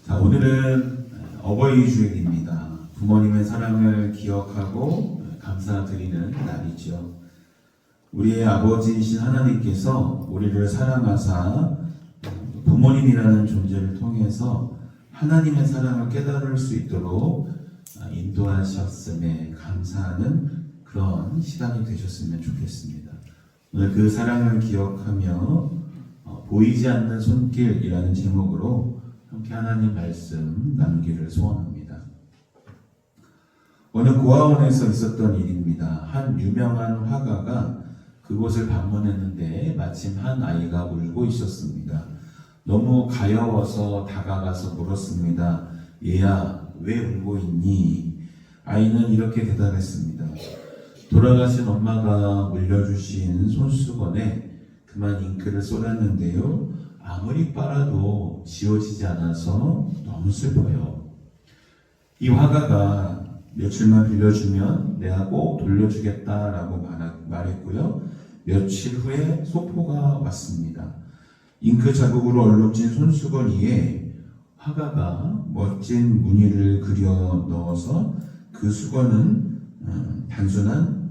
자, 오늘은 어버이 주일입니다. 부모님의 사랑을 기억하고 감사드리는 날이죠. 우리의 아버지이신 하나님께서 우리를 사랑하사 부모님이라는 존재를 통해서 하나님의 사랑을 깨달을 수 있도록 인도하셨음에 감사하는 그런 시간이 되셨으면 좋겠습니다. 오늘 그 사랑을 기억하며 보이지 않는 손길이라는 제목으로 함께 하나님 말씀 나누기를 소원합니다. 어느 고아원에서 있었던 일입니다. 한 유명한 화가가 그곳을 방문했는데 마침 한 아이가 울고 있었습니다. 너무 가여워서 다가가서 물었습니다. 얘야, 왜 울고 있니? 아이는 이렇게 대답했습니다. 돌아가신 엄마가 물려주신 손수건에 그만 잉크를 쏟았는데요. 아무리 빨아도 지워지지 않아서 너무 슬퍼요. 이 화가가 며칠만 빌려주면 내가 꼭 돌려주겠다라고 말했고요. 며칠 후에 소포가 왔습니다. 잉크 자국으로 얼룩진 손수건 위에 화가가 멋진 무늬를 그려 넣어서 그 수건은 단순한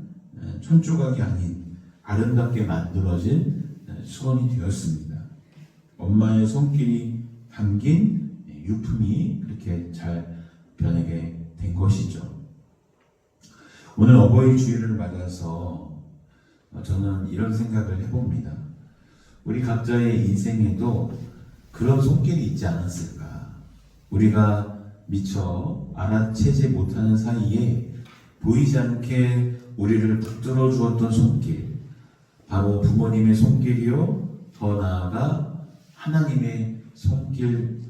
천조각이 아닌 아름답게 만들어진 수건이 되었습니다. 엄마의 손길이 담긴 유품이 그렇게 잘 변하게 된 것이죠. 오늘 어버이 주일을 맞아서 저는 이런 생각을 해봅니다. 우리 각자의 인생에도 그런 손길이 있지 않았을까? 우리가 미처 알아채지 못하는 사이에 보이지 않게 우리를 붙들어 주었던 손길, 바로 부모님의 손길이요, 더 나아가 하나님의 손길입니다.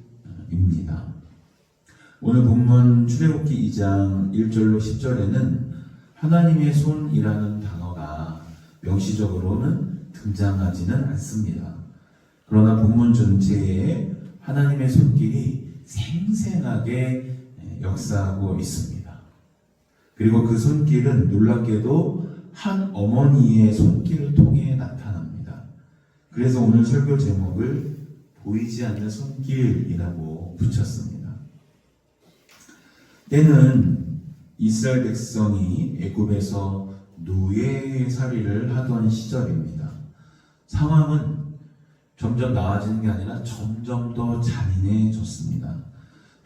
오늘 본문 출애굽기 2장 1절로 10절에는 하나님의 손이라는 단어가 명시적으로는 등장하지는 않습니다. 그러나 본문 전체에 하나님의 손길이 생생하게 역사하고 있습니다. 그리고 그 손길은 놀랍게도 한 어머니의 손길을 통해 나타납니다. 그래서 오늘 설교 제목을 보이지 않는 손길이라고 붙였습니다. 때는 이스라엘 백성이 애굽에서 노예살이를 하던 시절입니다. 상황은 점점 나아지는 게 아니라 점점 더 잔인해졌습니다.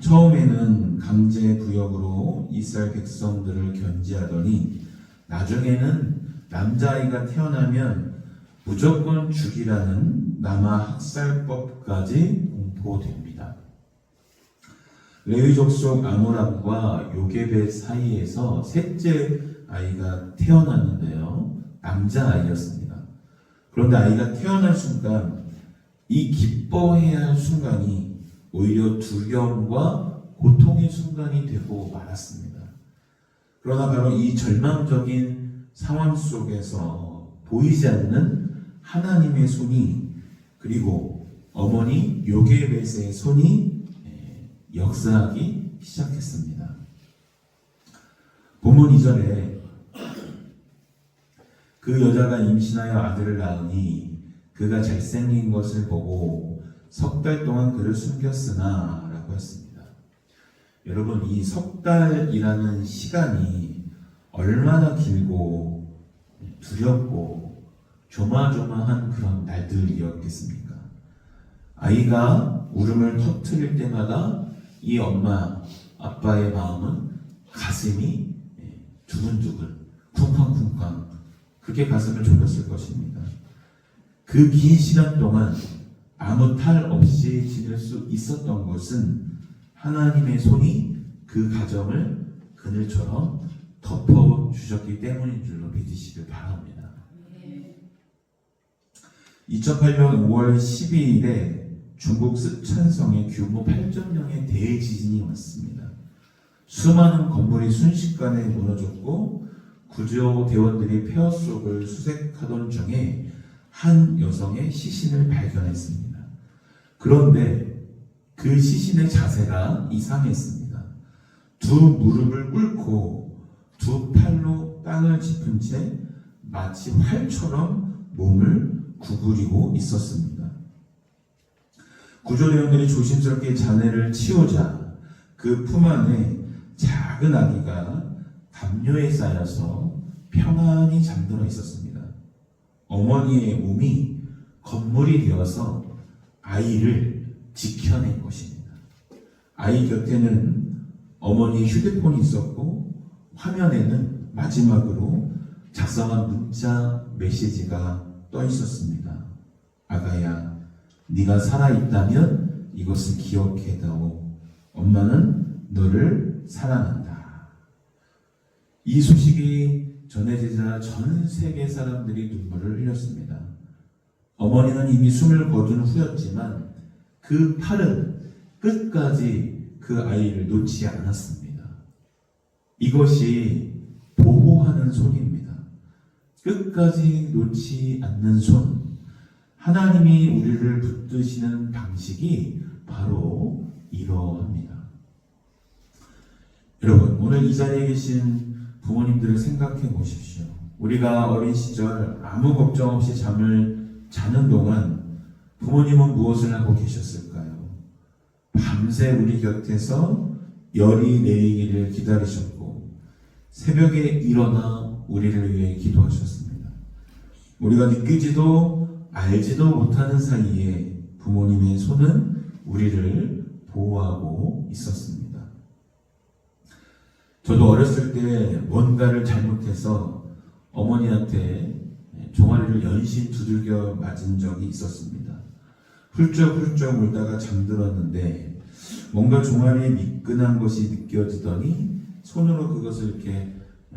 처음에는 강제부역으로 이스라엘 백성들을 견제하더니 나중에는 남자아이가 태어나면 무조건 죽이라는 남아 학살법까지 공포됩니다. 레위 족속 아므람과 요게벳 사이에서 셋째 아이가 태어났는데요. 남자아이였습니다. 그런데 아이가 태어날 순간 이 기뻐해야 할 순간이 오히려 두려움과 고통의 순간이 되고 말았습니다. 그러나 바로 이 절망적인 상황 속에서 보이지 않는 하나님의 손이, 그리고 어머니 요게벳의 손이 역사하기 시작했습니다. 본문 2절에 그 여자가 임신하여 아들을 낳으니 그가 잘생긴 것을 보고 석 달 동안 그를 숨겼으나 라고 했습니다. 여러분, 이 석 달이라는 시간이 얼마나 길고 두렵고 조마조마한 그런 날들이었겠습니까? 아이가 울음을 터뜨릴 때마다 이 엄마, 아빠의 마음은 가슴이 두근두근, 쿵쾅쿵쾅 그렇게 가슴을 졸였을 것입니다. 그 긴 시간 동안 아무 탈 없이 지낼 수 있었던 것은 하나님의 손이 그 가정을 그늘처럼 덮어주셨기 때문인 줄로 믿으시길 바랍니다. 2008년 5월 12일에 중국 쓰촨성에 규모 8.0의 대지진이 왔습니다. 수많은 건물이 순식간에 무너졌고 구조대원들이 폐허 속을 수색하던 중에 한 여성의 시신을 발견했습니다. 그런데 그 시신의 자세가 이상했습니다. 두 무릎을 꿇고 두 팔로 땅을 짚은 채 마치 활처럼 몸을 구부리고 있었습니다. 구조대원들이 조심스럽게 자네를 치우자 그 품 안에 작은 아기가 담요에 쌓여서 평안히 잠들어 있었습니다. 어머니의 몸이 건물이 되어서 아이를 지켜낸 것입니다. 아이 곁에는 어머니의 휴대폰이 있었고 화면에는 마지막으로 작성한 문자 메시지가 떠 있었습니다. 아가야, 네가 살아있다면 이것을 기억해다오. 엄마는 너를 사랑한다. 이 소식이 전해지자 전 세계 사람들이 눈물을 흘렸습니다. 어머니는 이미 숨을 거둔 후였지만 그 팔은 끝까지 그 아이를 놓지 않았습니다. 이것이 보호하는 손입니다. 끝까지 놓지 않는 손. 하나님이 우리를 붙드시는 방식이 바로 이러합니다. 여러분, 오늘 이 자리에 계신 부모님들을 생각해 보십시오. 우리가 어린 시절 아무 걱정 없이 잠을 자는 동안 부모님은 무엇을 하고 계셨을까요? 밤새 우리 곁에서 열이 내리기를 기다리셨고 새벽에 일어나 우리를 위해 기도하셨습니다. 우리가 느끼지도 알지도 못하는 사이에 부모님의 손은 우리를 보호하고 있었습니다. 저도 어렸을 때 뭔가를 잘못해서 어머니한테 종아리를 연신 두들겨 맞은 적이 있었습니다. 훌쩍훌쩍 울다가 잠들었는데 뭔가 종아리에 미끈한 것이 느껴지더니 손으로 그것을 이렇게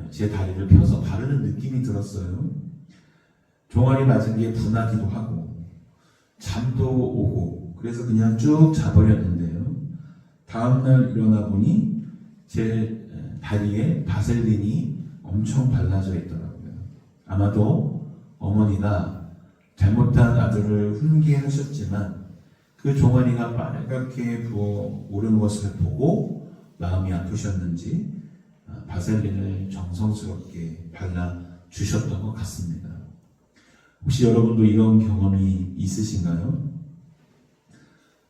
제 다리를 펴서 바르는 느낌이 들었어요. 종아리 맞은 게 분하기도 하고 잠도 오고 그래서 그냥 쭉 자버렸는데요. 다음날 일어나 보니 제 다리에 바셀린이 엄청 발라져 있더라고요. 아마도 어머니가 잘못한 아들을 훈계하셨지만 그 종아리가 빨갛게 부어 오른 것을 보고 마음이 아프셨는지 바셀린을 정성스럽게 발라주셨던 것 같습니다. 혹시 여러분도 이런 경험이 있으신가요?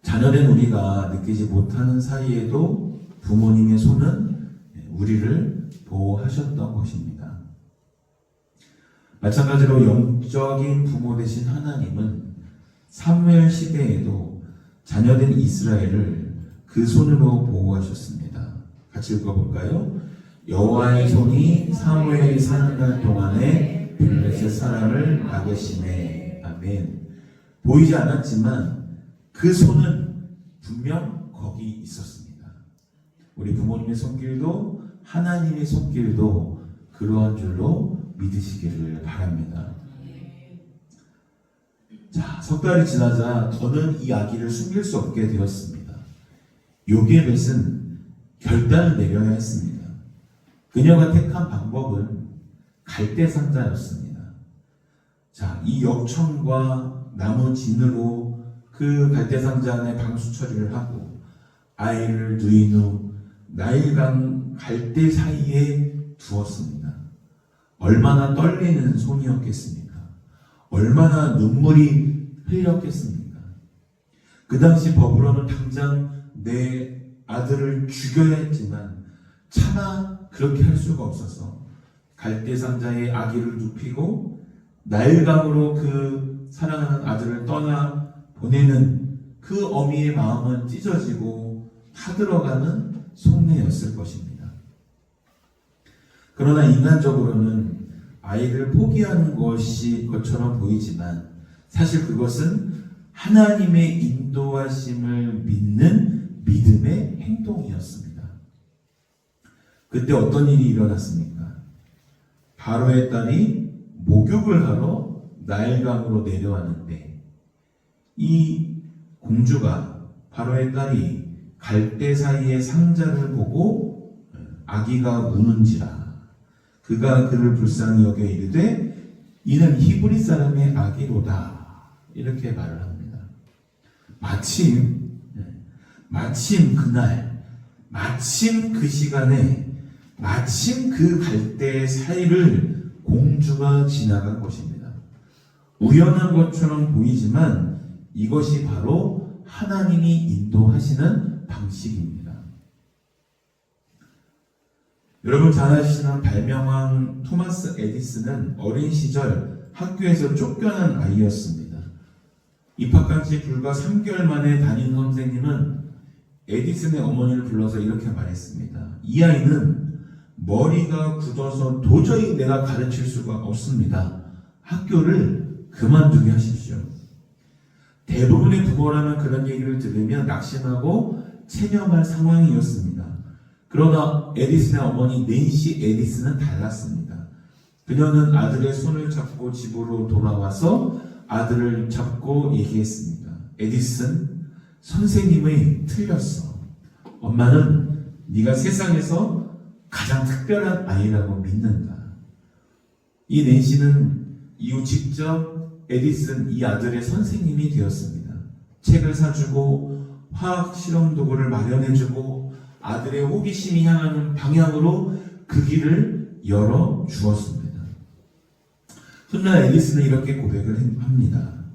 자녀된 우리가 느끼지 못하는 사이에도 부모님의 손은 우리를 보호하셨던 것입니다. 마찬가지로 영적인 부모 되신 하나님은 사무엘 시대에도 자녀된 이스라엘을 그 손으로 보호하셨습니다. 같이 읽어볼까요? 여호와의 손이 사무엘이 사는 날 동안에 블레셋 사람을 막으시네. 아멘. 보이지 않았지만 그 손은 분명 거기 있었습니다. 우리 부모님의 손길도 하나님의 손길도 그러한 줄로 믿으시기를 바랍니다. 자, 석 달이 지나자 저는 이 아기를 숨길 수 없게 되었습니다. 요게벳은 결단을 내려야 했습니다. 그녀가 택한 방법은 갈대상자였습니다. 자, 이 역청과 나무 진으로 그 갈대상자 안에 방수 처리를 하고 아이를 누인 후 나일강 갈대 사이에 두었습니다. 얼마나 떨리는 손이었겠습니까? 얼마나 눈물이 흘렸겠습니까? 그 당시 법으로는 당장 내 아들을 죽여야 했지만 차마 그렇게 할 수가 없어서 갈대상자에 아기를 눕히고 나일강으로 그 사랑하는 아들을 떠나 보내는 그 어미의 마음은 찢어지고 타들어가는 속내였을 것입니다. 그러나 인간적으로는 아이를 포기하는 것처럼 보이지만 사실 그것은 하나님의 인도하심을 믿는 믿음의 행동이었습니다. 그때 어떤 일이 일어났습니까? 바로의 딸이 목욕을 하러 나일강으로 내려왔는데 이 공주가 바로의 딸이 갈대 사이의 상자를 보고 아기가 우는지라 그가 그를 불쌍히 여겨 이르되 이는 히브리 사람의 아기로다 이렇게 말을 합니다. 마침 그날 마침 그 시간에 마침 그 갈대 사이를 공주가 지나간 것입니다. 우연한 것처럼 보이지만 이것이 바로 하나님이 인도하시는 방식입니다. 여러분 잘 아시는 발명왕 토마스 에디슨은 어린 시절 학교에서 쫓겨난 아이였습니다. 입학한 지 불과 3개월 만에 담임 선생님은 에디슨의 어머니를 불러서 이렇게 말했습니다. 이 아이는 머리가 굳어서 도저히 내가 가르칠 수가 없습니다. 학교를 그만두게 하십시오. 대부분의 부모라면 그런 얘기를 들으면 낙심하고 체념할 상황이었습니다. 그러나 에디슨의 어머니 낸시 에디슨은 달랐습니다. 그녀는 아들의 손을 잡고 집으로 돌아와서 아들을 잡고 얘기했습니다. 에디슨, 선생님이 틀렸어. 엄마는 네가 세상에서 가장 특별한 아이라고 믿는다. 이 낸시는 이후 직접 에디슨 이 아들의 선생님이 되었습니다. 책을 사주고 화학 실험 도구를 마련해주고 아들의 호기심이 향하는 방향으로 그 길을 열어 주었습니다. 훗날 에디슨은 이렇게 고백을 합니다.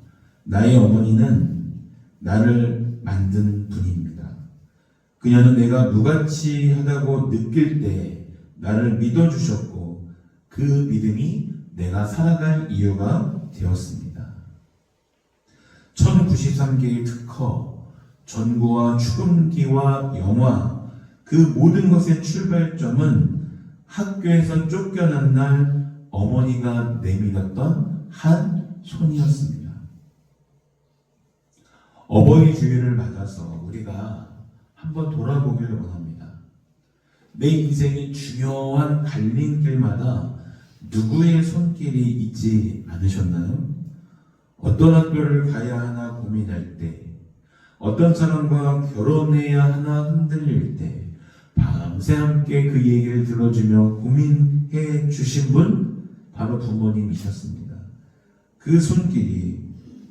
나의 어머니는 나를 만든 분입니다. 그녀는 내가 무가치하다고 느낄 때 나를 믿어주셨고 그 믿음이 내가 살아갈 이유가 되었습니다. 1093개의 특허, 전구와 축음기와 영화, 그 모든 것의 출발점은 학교에서 쫓겨난 날 어머니가 내밀었던 한 손이었습니다. 어버이 주일을 맞아서 우리가 한번 돌아보기를 원합니다. 내 인생의 중요한 갈림길마다 누구의 손길이 있지 않으셨나요? 어떤 학교를 가야 하나 고민할 때, 어떤 사람과 결혼해야 하나 흔들릴 때, 밤새 함께 그 얘기를 들어주며 고민해 주신 분, 바로 부모님이셨습니다. 그 손길이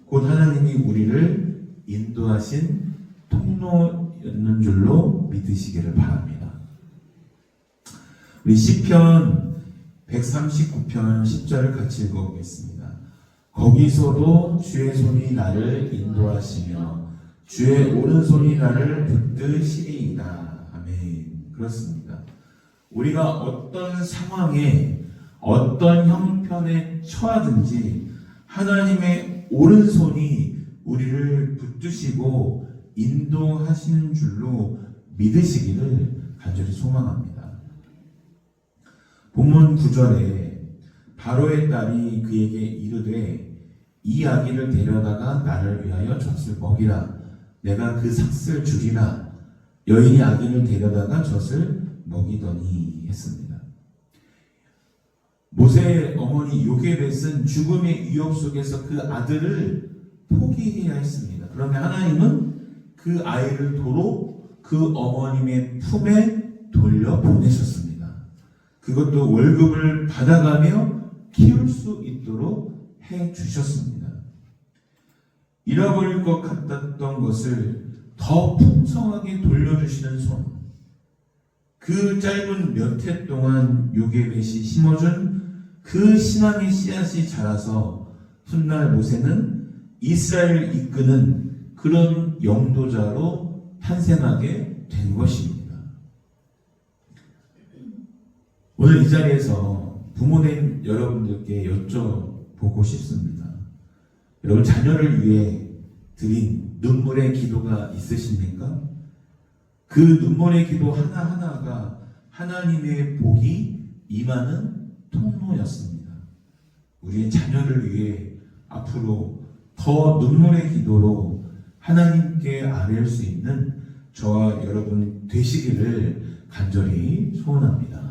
곧 하나님이 우리를 인도하신 통로였는 줄로 믿으시기를 바랍니다. 우리 시편 139편 10절을 같이 읽어보겠습니다. 거기서도 주의 손이 나를 인도하시며 주의 오른손이 나를 붙드시리이다. 아멘. 그렇습니다. 우리가 어떤 상황에 어떤 형편에 처하든지 하나님의 오른손이 우리를 붙드시고 인도하시는 줄로 믿으시기를 간절히 소망합니다. 본문 9절에 바로의 딸이 그에게 이르되 이 아기를 데려다가 나를 위하여 젖을 먹이라. 내가 그 삭슬 주리라. 여인이 아기를 데려다가 젖을 먹이더니 했습니다. 모세의 어머니 요게벳은 죽음의 위협 속에서 그 아들을 포기해야 했습니다. 그런데 하나님은 그 아이를 도로 그 어머님의 품에 돌려보내셨습니다. 그것도 월급을 받아가며 키울 수 있도록 해주셨습니다. 잃어버릴 것 같았던 것을 더 풍성하게 돌려주시는 손, 그 짧은 몇 해 동안 요게벳이 심어준 그 신앙의 씨앗이 자라서 훗날 모세는 이스라엘을 이끄는 그런 영도자로 탄생하게 된 것입니다. 오늘 이 자리에서 부모님 여러분들께 여쭤보고 싶습니다. 여러분 자녀를 위해 드린 눈물의 기도가 있으십니까? 그 눈물의 기도 하나하나가 하나님의 복이 임하는 통로였습니다. 우리의 자녀를 위해 앞으로 더 눈물의 기도로 하나님께 아뢰을 수 있는 저와 여러분 되시기를 간절히 소원합니다.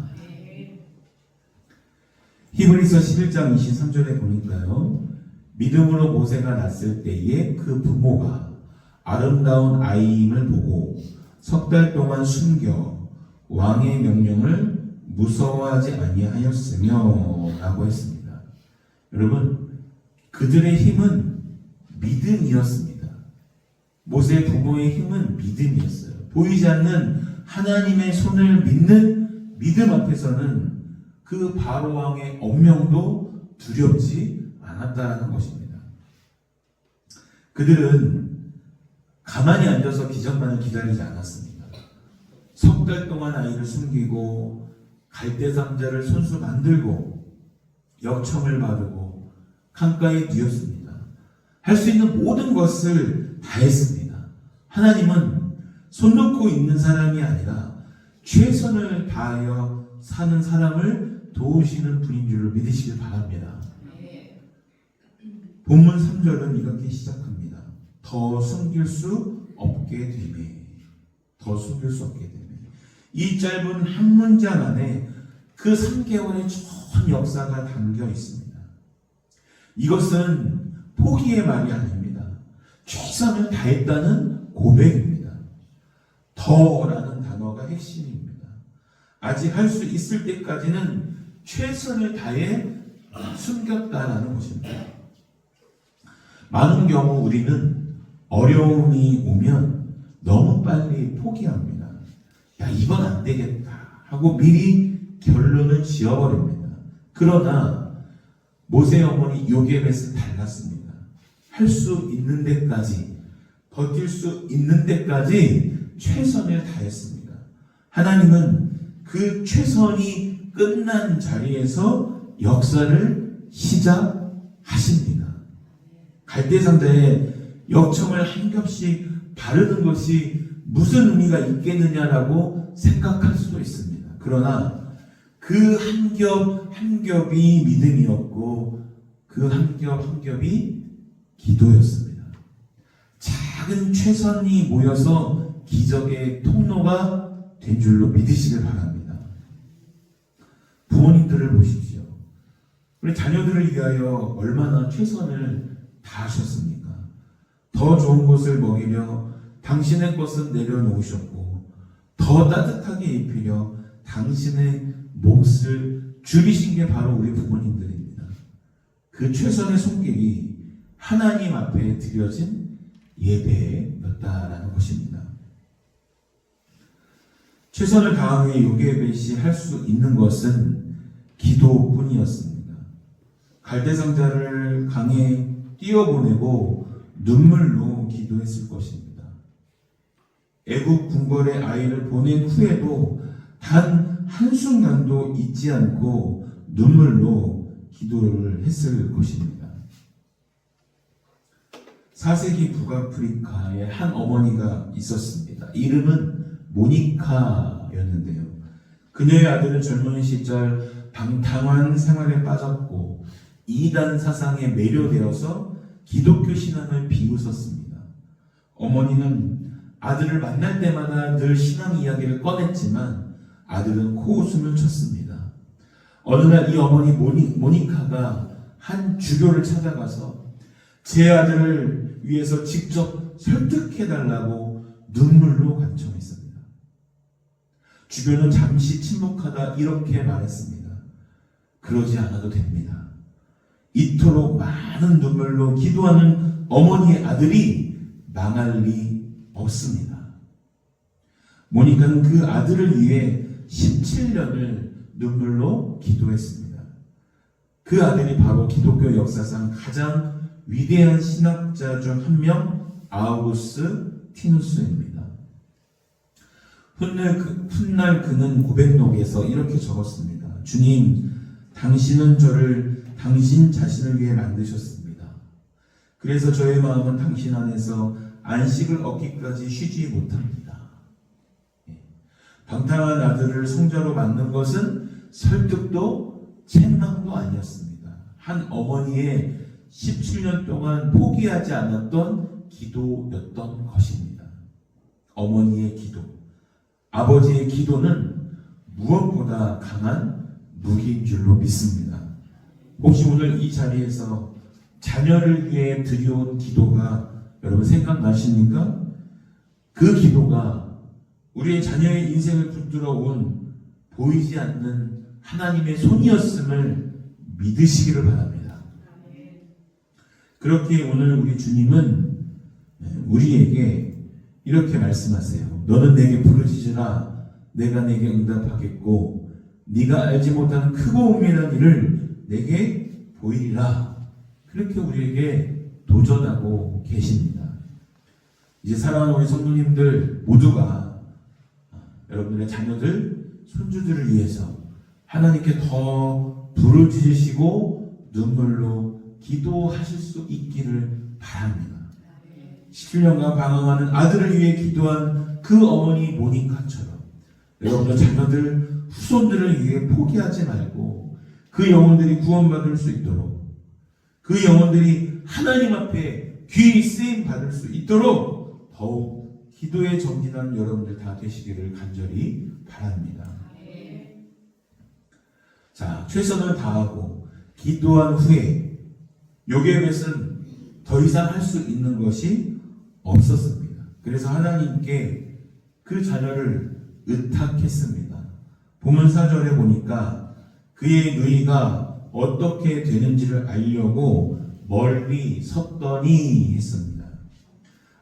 히브리서 11장 23절에 보니까요. 믿음으로 모세가 낳았을 때에 그 부모가 아름다운 아이임을 보고 석 달 동안 숨겨 왕의 명령을 무서워하지 아니하였으며 라고 했습니다. 여러분 그들의 힘은 믿음이었습니다. 모세 부모의 힘은 믿음이었어요. 보이지 않는 하나님의 손을 믿는 믿음 앞에서는 그 바로 왕의 엄명도 두렵지 않았다는 것입니다. 그들은 가만히 앉아서 기적만을 기다리지 않았습니다. 석 달 동안 아이를 숨기고 갈대상자를 손수 만들고 역청을 바르고 강가에 뛰었습니다. 할 수 있는 모든 것을 다 했습니다. 하나님은 손 놓고 있는 사람이 아니라 최선을 다하여 사는 사람을 도우시는 분인 줄을 믿으시길 바랍니다. 본문 3절은 이렇게 시작합니다. 더 숨길 수 없게 되매. 더 숨길 수 없게 되매. 이 짧은 한 문장 안에 그 3개월의 전 역사가 담겨 있습니다. 이것은 포기의 말이 아닙니다. 최선을 다했다는 고백입니다. 더라는 단어가 핵심입니다. 아직 할 수 있을 때까지는 최선을 다해 숨겼다라는 것입니다. 많은 경우 우리는 어려움이 오면 너무 빨리 포기합니다. 야, 이건 안 되겠다 하고 미리 결론을 지어버립니다. 그러나 모세 어머니 요게벳은 달랐습니다. 할 수 있는 데까지, 버틸 수 있는 데까지 최선을 다했습니다. 하나님은 그 최선이 끝난 자리에서 역사를 시작하십니다. 갈대상자에 역청을 한 겹씩 바르는 것이 무슨 의미가 있겠느냐라고 생각할 수도 있습니다. 그러나 그 한 겹 한 겹이 믿음이었고 그 한 겹 한 겹이 기도였습니다. 작은 최선이 모여서 기적의 통로가 된 줄로 믿으시길 바랍니다. 부모님들을 보십시오. 우리 자녀들을 위하여 얼마나 최선을 다하셨습니까? 더 좋은 것을 먹이려 당신의 것은 내려놓으셨고 더 따뜻하게 입히려 당신의 몫을 줄이신 게 바로 우리 부모님들입니다. 그 최선의 손길이 하나님 앞에 드려진 예배였다라는 것입니다. 최선을 다하여 요게벳이 할 수 있는 것은 기도뿐이었습니다. 갈대상자를 강에 띄어보내고 눈물로 기도했을 것입니다. 애국 궁궐에 아이를 보낸 후에도 단 한순간도 잊지 않고 눈물로 기도를 했을 것입니다. 4세기 북아프리카에 한 어머니가 있었습니다. 이름은 모니카였는데요. 그녀의 아들은 젊은 시절 방탕한 생활에 빠졌고 이단 사상에 매료되어서 기독교 신앙을 비웃었습니다. 어머니는 아들을 만날 때마다 늘 신앙 이야기를 꺼냈지만 아들은 코웃음을 쳤습니다. 어느 날 이 어머니 모니카가 한 주교를 찾아가서 제 아들을 위해서 직접 설득해달라고 눈물로 간청했습니다. 주교는 잠시 침묵하다 이렇게 말했습니다. 그러지 않아도 됩니다. 이토록 많은 눈물로 기도하는 어머니의 아들이 망할 리 없습니다. 모니카는 그 아들을 위해 17년을 눈물로 기도했습니다. 그 아들이 바로 기독교 역사상 가장 위대한 신학자 중 한 명 아우구스 티누스입니다. 훗날 그는 고백록에서 이렇게 적었습니다. 주님, 당신은 저를 당신 자신을 위해 만드셨습니다. 그래서 저의 마음은 당신 안에서 안식을 얻기까지 쉬지 못합니다. 방탕한 아들을 성자로 만든 것은 설득도 책망도 아니었습니다. 한 어머니의 17년 동안 포기하지 않았던 기도였던 것입니다. 어머니의 기도, 아버지의 기도는 무엇보다 강한 무기인 줄로 믿습니다. 혹시 오늘 이 자리에서 자녀를 위해 드려온 기도가 여러분 생각나십니까? 그 기도가 우리의 자녀의 인생을 붙들어 온 보이지 않는 하나님의 손이었음을 믿으시기를 바랍니다. 그렇게 오늘 우리 주님은 우리에게 이렇게 말씀하세요. 너는 내게 부르짖으라 내가 내게 응답하겠고 네가 알지 못하는 크고 은밀한 일을 내게 보이리라. 그렇게 우리에게 도전하고 계십니다. 이제 사랑하는 우리 성도님들 모두가 여러분들의 자녀들, 손주들을 위해서 하나님께 더 부르짖으시고 눈물로 기도하실 수 있기를 바랍니다. 17년간 방황하는 아들을 위해 기도한 그 어머니 모니카처럼 여러분의 자녀들, 후손들을 위해 포기하지 말고 그 영혼들이 구원받을 수 있도록, 그 영혼들이 하나님 앞에 귀히 쓰임 받을 수 있도록 더욱 기도에 정진하는 여러분들 다 되시기를 간절히 바랍니다. 자, 최선을 다하고 기도한 후에 요게벳은 더 이상 할 수 있는 것이 없었습니다. 그래서 하나님께 그 자녀를 의탁했습니다. 본문 4절에 보니까 그의 누이가 어떻게 되는지를 알려고 멀리 섰더니 했습니다.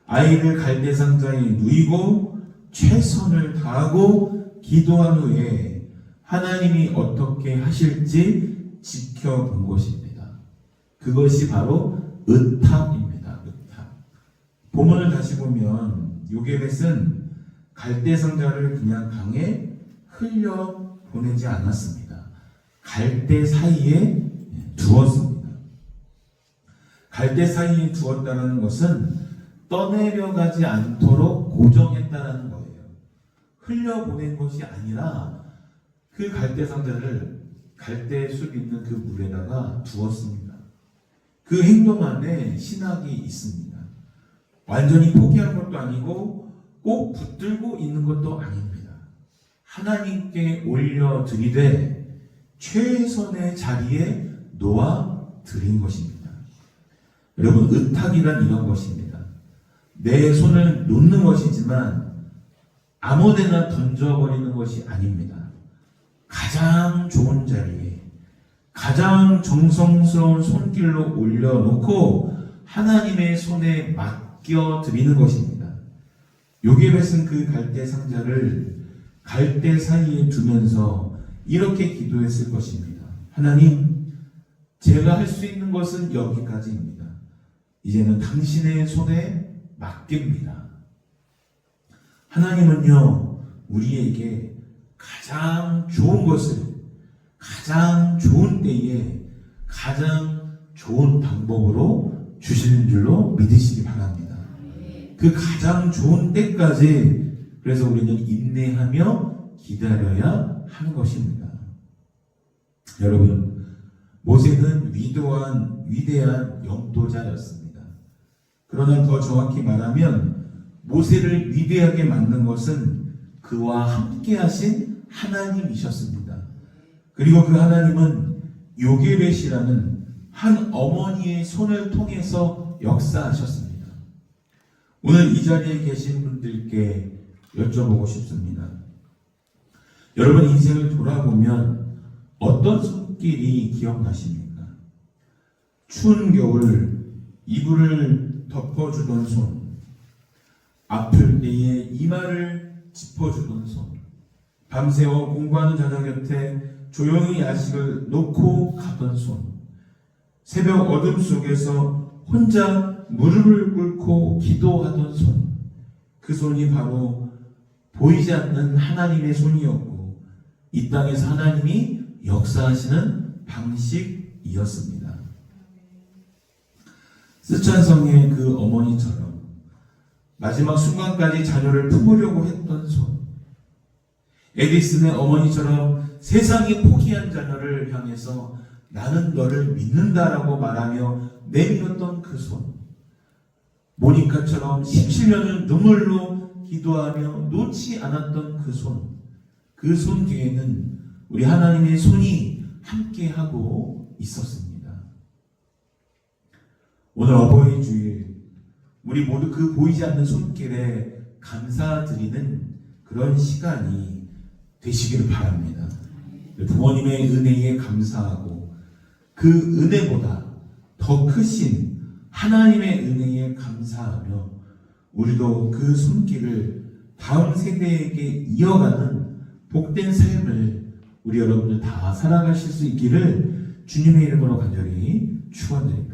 아이를 갈대 상자에 누이고 최선을 다하고 기도한 후에 하나님이 어떻게 하실지 지켜본 것입니다. 그것이 바로 의탁입니다. 의탁. 본문을 다시 보면 요게벳은 갈대 상자를 그냥 강에 흘려 보내지 않았습니다. 갈대 사이에 두었습니다. 갈대 사이에 두었다는 것은 떠내려가지 않도록 고정했다는 거예요. 흘려보낸 것이 아니라 그 갈대 상자를 갈대 숲 있는 그 물에다가 두었습니다. 그 행동 안에 신학이 있습니다. 완전히 포기한 것도 아니고 꼭 붙들고 있는 것도 아닙니다. 하나님께 올려드리되 최선의 자리에 놓아 드린 것입니다. 여러분, 의탁이란 이런 것입니다. 내 손을 놓는 것이지만 아무데나 던져버리는 것이 아닙니다. 가장 좋은 자리에 가장 정성스러운 손길로 올려놓고 하나님의 손에 맡겨드리는 것입니다. 요게벳은 그 갈대 상자를 갈대 사이에 두면서 이렇게 기도했을 것입니다. 하나님, 제가 할 수 있는 것은 여기까지입니다. 이제는 당신의 손에 맡깁니다. 하나님은요, 우리에게 가장 좋은 것을 가장 좋은 때에 가장 좋은 방법으로 주시는 줄로 믿으시기 바랍니다. 그 가장 좋은 때까지 그래서 우리는 인내하며 기다려야 하는 것입니다. 여러분, 모세는 위대한 영도자였습니다. 그러나 더 정확히 말하면 모세를 위대하게 만든 것은 그와 함께 하신 하나님이셨습니다. 그리고 그 하나님은 요게벳이라는 한 어머니의 손을 통해서 역사하셨습니다. 오늘 이 자리에 계신 분들께 여쭤보고 싶습니다. 여러분 인생을 돌아보면 어떤 손길이 기억나십니까? 추운 겨울 이불을 덮어주던 손, 아플 때에 이마를 짚어주던 손, 밤새워 공부하는 자녀 곁에 조용히 야식을 놓고 가던 손, 새벽 어둠 속에서 혼자 무릎을 꿇고 기도하던 손, 그 손이 바로 보이지 않는 하나님의 손이었고 이 땅에서 하나님이 역사하시는 방식이었습니다. 스촨성의 그 어머니처럼 마지막 순간까지 자녀를 품으려고 했던 손, 에디슨의 어머니처럼 세상이 포기한 자녀를 향해서 나는 너를 믿는다라고 말하며 내밀었던 그 손, 모니카처럼 17년을 눈물로 기도하며 놓지 않았던 그 손 뒤에는 우리 하나님의 손이 함께하고 있었습니다. 오늘 어버이 주일 우리 모두 그 보이지 않는 손길에 감사드리는 그런 시간이 되시기를 바랍니다. 부모님의 은혜에 감사하고 그 은혜보다 더 크신 하나님의 은혜에 감사하며 우리도 그 손길을 다음 세대에게 이어가는 복된 삶을 우리 여러분들 다 살아가실 수 있기를 주님의 이름으로 간절히 축원드립니다.